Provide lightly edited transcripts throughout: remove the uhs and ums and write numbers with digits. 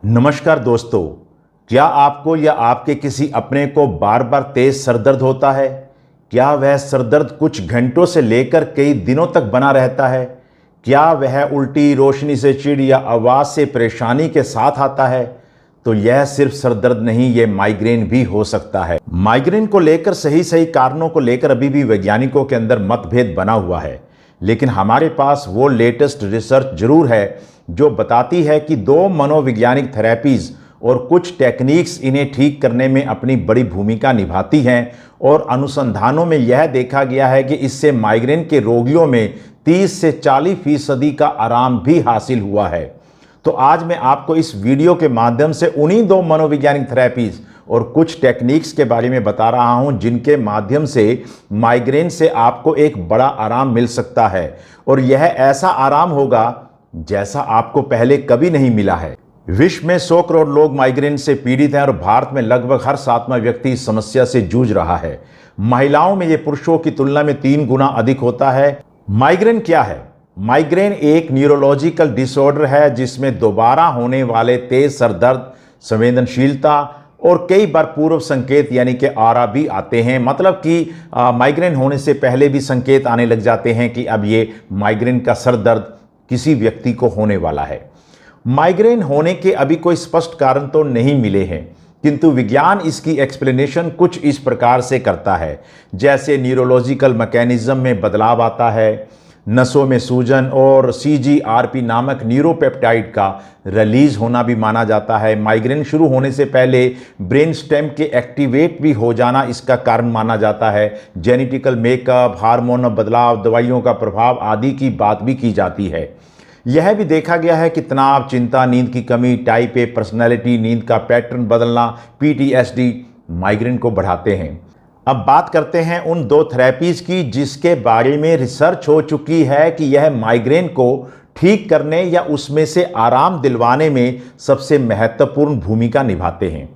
नमस्कार दोस्तों। क्या आपको या आपके किसी अपने को बार बार तेज सरदर्द होता है? क्या वह सरदर्द कुछ घंटों से लेकर कई दिनों तक बना रहता है? क्या वह उल्टी, रोशनी से चिढ़ या आवाज़ से परेशानी के साथ आता है? तो यह सिर्फ सरदर्द नहीं, यह माइग्रेन भी हो सकता है। माइग्रेन को लेकर सही सही कारणों को लेकर अभी भी वैज्ञानिकों के अंदर मतभेद बना हुआ है, लेकिन हमारे पास वो लेटेस्ट रिसर्च जरूर है जो बताती है कि दो मनोवैज्ञानिक थेरेपीज और कुछ टेक्निक्स इन्हें ठीक करने में अपनी बड़ी भूमिका निभाती हैं। और अनुसंधानों में यह देखा गया है कि इससे माइग्रेन के रोगियों में 30 से 40% का आराम भी हासिल हुआ है। तो आज मैं आपको इस वीडियो के माध्यम से उन्हीं दो मनोवैज्ञानिक थेरेपीज और कुछ टेक्निक्स के बारे में बता रहा हूं जिनके माध्यम से माइग्रेन से आपको एक बड़ा आराम मिल सकता है, और यह ऐसा आराम होगा जैसा आपको पहले कभी नहीं मिला है। विश्व में 100 करोड़ लोग माइग्रेन से पीड़ित हैं और भारत में लगभग हर 7वां व्यक्ति इस समस्या से जूझ रहा है। महिलाओं में यह पुरुषों की तुलना में 3 गुना अधिक होता है। माइग्रेन क्या है? माइग्रेन एक न्यूरोलॉजिकल डिसऑर्डर है जिसमें दोबारा होने वाले तेज सरदर्द, संवेदनशीलता और कई बार पूर्व संकेत यानी कि आरा भी आते हैं। मतलब कि माइग्रेन होने से पहले भी संकेत आने लग जाते हैं कि अब ये माइग्रेन का सरदर्द किसी व्यक्ति को होने वाला है। माइग्रेन होने के अभी कोई स्पष्ट कारण तो नहीं मिले हैं, किंतु विज्ञान इसकी एक्सप्लेनेशन कुछ इस प्रकार से करता है, जैसे न्यूरोलॉजिकल मैकेनिज्म में बदलाव आता है, नसों में सूजन और CGRP नामक न्यूरोपेप्टाइड का रिलीज होना भी माना जाता है। माइग्रेन शुरू होने से पहले ब्रेन स्टेम के एक्टिवेट भी हो जाना इसका कारण माना जाता है। जेनेटिकल मेकअप, हार्मोनल बदलाव, दवाइयों का प्रभाव आदि की बात भी की जाती है। यह भी देखा गया है कि तनाव, चिंता, नींद की कमी, टाइप ए पर्सनैलिटी, नींद का पैटर्न बदलना, PTSD माइग्रेन को बढ़ाते हैं। अब बात करते हैं उन दो थेरेपीज की जिसके बारे में रिसर्च हो चुकी है कि यह माइग्रेन को ठीक करने या उसमें से आराम दिलवाने में सबसे महत्वपूर्ण भूमिका निभाते हैं।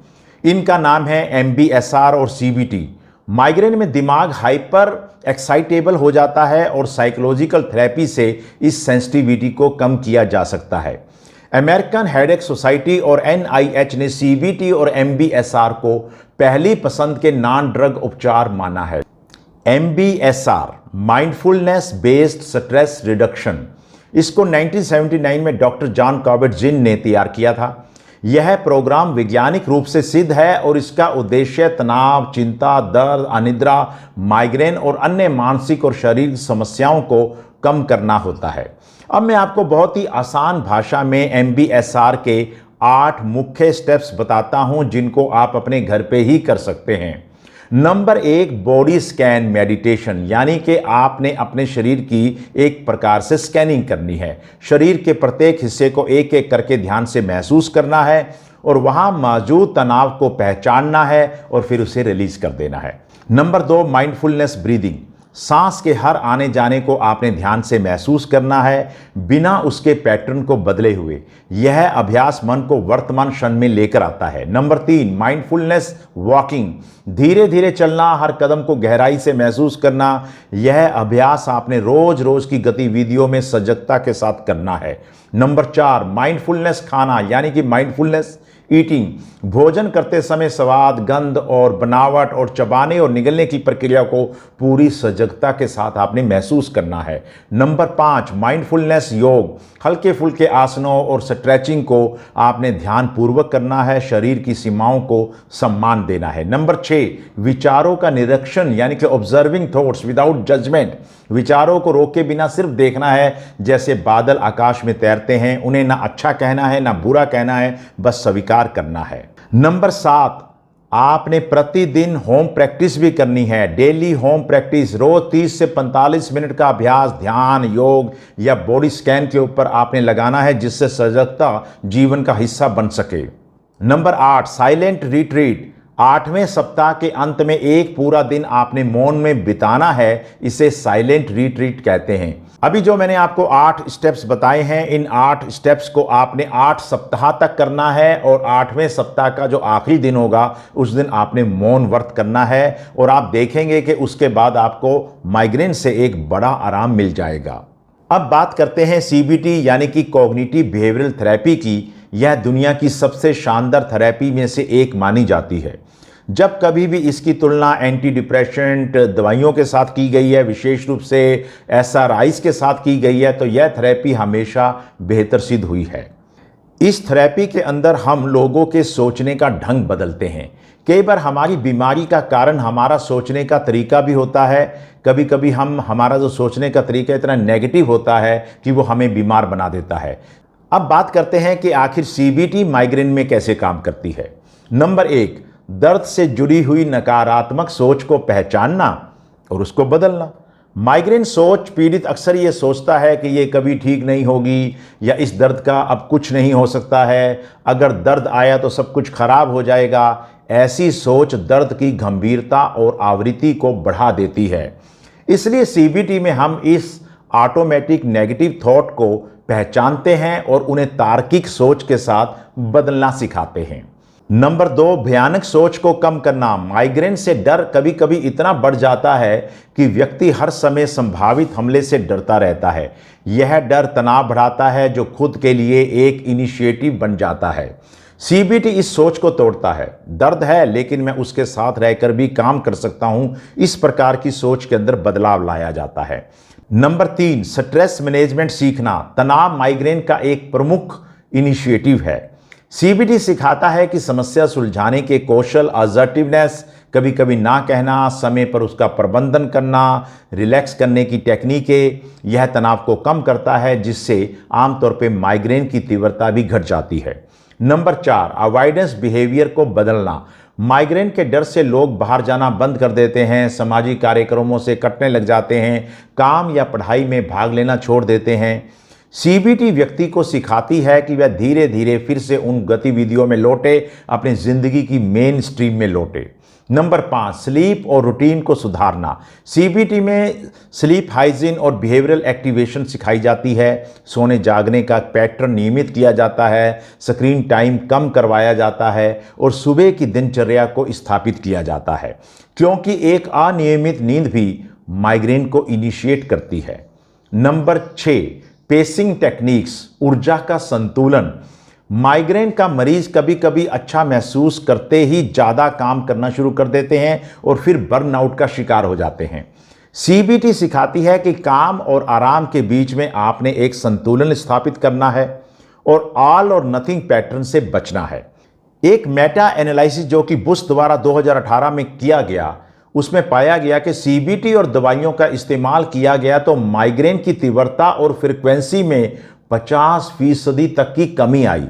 इनका नाम है MBSR और CBT। माइग्रेन में दिमाग हाइपर एक्साइटेबल हो जाता है और साइकोलॉजिकल थेरेपी से इस सेंसिटिविटी को कम किया जा सकता है। अमेरिकन हेडेक सोसाइटी और NIH ने CBT और MBSR को पहली पसंद के नॉन ड्रग उपचार माना है। MBSR mindfulness based stress reduction, इसको 1979 में डॉक्टर जॉन काबट-जिन ने तैयार किया था। यह प्रोग्राम वैज्ञानिक रूप से सिद्ध है और इसका उद्देश्य तनाव, चिंता, दर्द, अनिद्रा, माइग्रेन और अन्य मानसिक और शारीरिक समस्याओं को कम करना होता है। अब मैं आपको बहुत ही आसान भाषा में MBSR के 8 मुख्य स्टेप्स बताता हूं जिनको आप अपने घर पे ही कर सकते हैं। नंबर 1, बॉडी स्कैन मेडिटेशन, यानी कि आपने अपने शरीर की एक प्रकार से स्कैनिंग करनी है। शरीर के प्रत्येक हिस्से को एक एक करके ध्यान से महसूस करना है और वहां मौजूद तनाव को पहचानना है और फिर उसे रिलीज कर देना है। नंबर 2, माइंडफुलनेस ब्रीदिंग, सांस के हर आने जाने को आपने ध्यान से महसूस करना है बिना उसके पैटर्न को बदले हुए। यह अभ्यास मन को वर्तमान क्षण में लेकर आता है। नंबर 3, माइंडफुलनेस वॉकिंग, धीरे धीरे चलना, हर कदम को गहराई से महसूस करना। यह अभ्यास आपने रोज रोज की गतिविधियों में सजगता के साथ करना है। नंबर 4, माइंडफुलनेस खाना, यानी कि माइंडफुलनेस ईटिंग, भोजन करते समय स्वाद, गंध और बनावट और चबाने और निगलने की प्रक्रिया को पूरी सजगता के साथ आपने महसूस करना है। नंबर 5, माइंडफुलनेस योग, हल्के फुल्के आसनों और स्ट्रेचिंग को आपने ध्यान पूर्वक करना है, शरीर की सीमाओं को सम्मान देना है। नंबर 6, विचारों का निरीक्षण, यानी कि ऑब्जर्विंग थॉट्स विदाउट जजमेंट, विचारों को रोके बिना सिर्फ देखना है, जैसे बादल आकाश में तैरते हैं, उन्हें ना अच्छा कहना है ना बुरा कहना है, बस स्वीकार करना है। नंबर 7, आपने प्रतिदिन होम प्रैक्टिस भी करनी है। डेली होम प्रैक्टिस, रोज 30 से 45 मिनट का अभ्यास ध्यान, योग या बॉडी स्कैन के ऊपर आपने लगाना है जिससे सजगता जीवन का हिस्सा बन सके। नंबर 8, साइलेंट रिट्रीट, 8वें सप्ताह के अंत में एक पूरा दिन आपने मौन में बिताना है, इसे साइलेंट रिट्रीट कहते हैं। अभी जो मैंने आपको 8 स्टेप्स बताए हैं, इन 8 स्टेप्स को आपने 8 सप्ताह तक करना है और 8वें सप्ताह का जो आखिरी दिन होगा उस दिन आपने मौन व्रत करना है और आप देखेंगे कि उसके बाद आपको माइग्रेन से एक बड़ा आराम मिल जाएगा। अब बात करते हैं CBT यानी कि कॉग्निटिव बिहेवियरल थेरेपी की। यह दुनिया की सबसे शानदार थेरेपी में से एक मानी जाती है। जब कभी भी इसकी तुलना एंटी डिप्रेशेंट दवाइयों के साथ की गई है, विशेष रूप से SRIs के साथ की गई है, तो यह थेरेपी हमेशा बेहतर सिद्ध हुई है। इस थेरेपी के अंदर हम लोगों के सोचने का ढंग बदलते हैं। कई बार हमारी बीमारी का कारण हमारा सोचने का तरीका भी होता है। कभी कभी हमारा जो सोचने का तरीका इतना नेगेटिव होता है कि वो हमें बीमार बना देता है। अब बात करते हैं कि आखिर CBT माइग्रेन में कैसे काम करती है। नंबर 1, दर्द से जुड़ी हुई नकारात्मक सोच को पहचानना और उसको बदलना। माइग्रेन सोच पीड़ित अक्सर ये सोचता है कि ये कभी ठीक नहीं होगी या इस दर्द का अब कुछ नहीं हो सकता है, अगर दर्द आया तो सब कुछ खराब हो जाएगा। ऐसी सोच दर्द की गंभीरता और आवृत्ति को बढ़ा देती है। इसलिए CBT में हम इस ऑटोमेटिक नेगेटिव थॉट को पहचानते हैं और उन्हें तार्किक सोच के साथ बदलना सिखाते हैं। नंबर 2, भयानक सोच को कम करना। माइग्रेन से डर कभी कभी इतना बढ़ जाता है कि व्यक्ति हर समय संभावित हमले से डरता रहता है। यह डर तनाव बढ़ाता है जो खुद के लिए एक इनिशिएटिव बन जाता है। CBT इस सोच को तोड़ता है। दर्द है लेकिन मैं उसके साथ रहकर भी काम कर सकता हूं, इस प्रकार की सोच के अंदर बदलाव लाया जाता है। नंबर 3, स्ट्रेस मैनेजमेंट सीखना। तनाव माइग्रेन का एक प्रमुख इनिशिएटिव है। CBT सिखाता है कि समस्या सुलझाने के कौशल, असर्टिवनेस, कभी कभी ना कहना, समय पर उसका प्रबंधन करना, रिलैक्स करने की टेक्निकें, यह तनाव को कम करता है जिससे आमतौर पे माइग्रेन की तीव्रता भी घट जाती है। नंबर 4, अवॉइडेंस बिहेवियर को बदलना। माइग्रेन के डर से लोग बाहर जाना बंद कर देते हैं, सामाजिक कार्यक्रमों से कटने लग जाते हैं, काम या पढ़ाई में भाग लेना छोड़ देते हैं। CBT व्यक्ति को सिखाती है कि वह धीरे धीरे फिर से उन गतिविधियों में लौटे, अपनी जिंदगी की मेन स्ट्रीम में लौटे। नंबर 5, स्लीप और रूटीन को सुधारना। CBT में स्लीप हाइजीन और बिहेवियरल एक्टिवेशन सिखाई जाती है। सोने जागने का पैटर्न नियमित किया जाता है, स्क्रीन टाइम कम करवाया जाता है और सुबह की दिनचर्या को स्थापित किया जाता है, क्योंकि एक अनियमित नींद भी माइग्रेन को इनिशिएट करती है। नंबर 6, पेसिंग टेक्निक्स, ऊर्जा का संतुलन। माइग्रेन का मरीज कभी कभी अच्छा महसूस करते ही ज़्यादा काम करना शुरू कर देते हैं और फिर बर्नआउट का शिकार हो जाते हैं। CBT सिखाती है कि काम और आराम के बीच में आपने एक संतुलन स्थापित करना है और ऑल और नथिंग पैटर्न से बचना है। एक मेटा एनालिसिस जो कि बुश द्वारा 2018 में किया गया, उसमें पाया गया कि CBT और दवाइयों का इस्तेमाल किया गया तो माइग्रेन की तीव्रता और फ्रीक्वेंसी में 50% तक की कमी आई।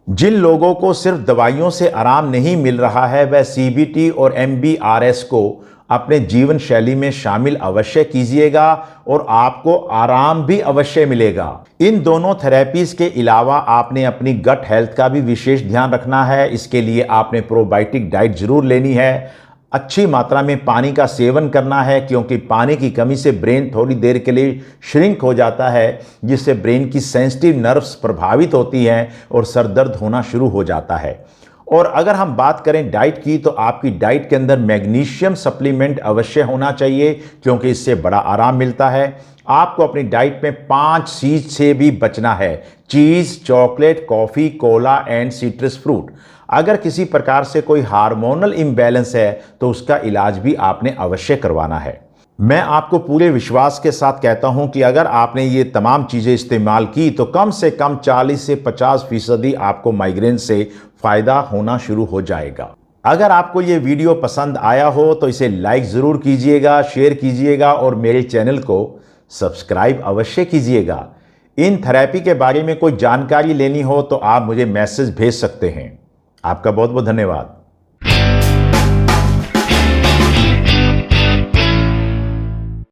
जिन लोगों को सिर्फ दवाइयों से आराम नहीं मिल रहा है, वह CBT और MBRS को अपने जीवन शैली में शामिल अवश्य कीजिएगा और आपको आराम भी अवश्य मिलेगा। इन दोनों थेरेपीज के अलावा आपने अपनी गट हेल्थ का भी विशेष ध्यान रखना है। इसके लिए आपने प्रोबायोटिक डाइट जरूर लेनी है। अच्छी मात्रा में पानी का सेवन करना है, क्योंकि पानी की कमी से ब्रेन थोड़ी देर के लिए श्रिंक हो जाता है, जिससे ब्रेन की सेंसिटिव नर्व्स प्रभावित होती हैं और सर दर्द होना शुरू हो जाता है। और अगर हम बात करें डाइट की, तो आपकी डाइट के अंदर मैग्नीशियम सप्लीमेंट अवश्य होना चाहिए, क्योंकि इससे बड़ा आराम मिलता है। आपको अपनी डाइट में 5 चीज से भी बचना है: cheese, chocolate, coffee, cola and citrus fruit. अगर किसी प्रकार से कोई हार्मोनल इम्बैलेंस है तो उसका इलाज भी आपने अवश्य करवाना है। मैं आपको पूरे विश्वास के साथ कहता हूं कि अगर आपने ये तमाम चीज़ें इस्तेमाल की तो कम से कम 40 से 50% आपको माइग्रेन से फ़ायदा होना शुरू हो जाएगा। अगर आपको ये वीडियो पसंद आया हो तो इसे लाइक ज़रूर कीजिएगा, शेयर कीजिएगा और मेरे चैनल को सब्सक्राइब अवश्य कीजिएगा। इन थेरेपी के बारे में कोई जानकारी लेनी हो तो आप मुझे मैसेज भेज सकते हैं। आपका बहुत बहुत धन्यवाद।